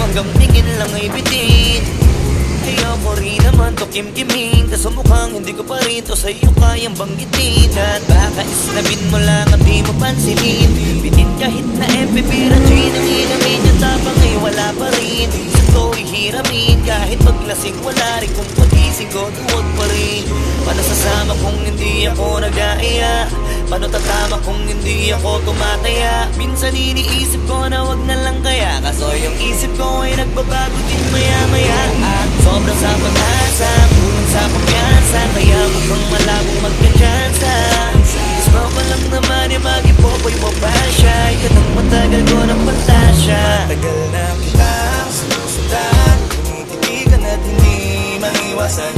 hanggang tingin lang ay bitin. Ayoko rin naman to kimkimin, kaso mukhang hindi ko pa rin to sa'yo kayang banggitin. At baka islabin mo lang at di mo pansinin, bitin kahit na FB Regine ang inamin yung tapang ay wala pa rin. Sa to ihiramin, kahit paglasing wala rin kung pagising ko duwag pa rin. Paano sasama kung hindi ako nag-aaya? Paano tatama kung hindi ako tumataya? Minsan iniisip ko na wag na lang kaya, kaso yung isip ko ay nagbabago din maya-maya. At sobrang sa pag-asa, pulang sa pagkasa, kaya mukhang malabong magkachansa. Gusto ko lang naman yung mag-ipopoy mo pa siya, ikaw nang matagal ko ng pantasya. Tagal na kitang sinusundan, tumititigan at hindi maiwasan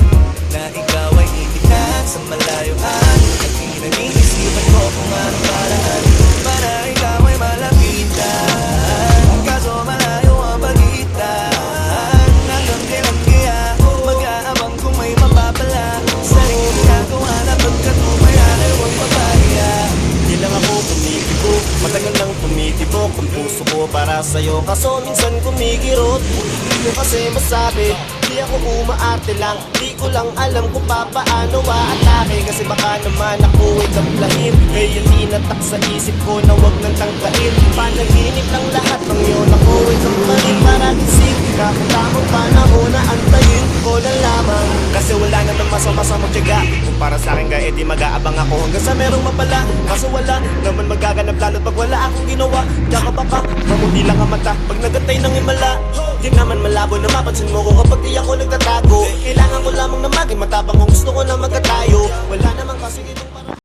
na ikaw ay ikitan sa malayuan. At pinag-iisipan ko kung anong paraan para ikaw ay malapitan, kaso malayo ang pagitan. Hanggang kailan kaya mag-aabang kung may mapapala sa ring ginagawa na pagkatumaya ay huwag papahiya. Di lang ako tumikibo, matagal nang tumitibok ang puso ko para sa'yo, kaso minsan kumikirot. Hindi mo kasi masabi, di ako umaarte lang, di ko lang alam kung papaano aatake. Kasi baka naman ako ay kaplahin, eh yung tinatak sa isip ko na wag nang tangkain. Panaginip lang lahat ng yun, ako ay kampanin para gising. Kapag tamang panahon na antayin ko na lamang, kasi wala naman masama sa magtiyaga. Kung para sa akin ka, edi mag-aabang ako hanggang sa merong mapala. Kaso wala naman magaganap lalo pag wala akong ginawa. Tsaka baka mamuti lang ang mata pag nagantay ng himala. Di naman malabo na mapansin mo ko kapag di ako nagtatawa.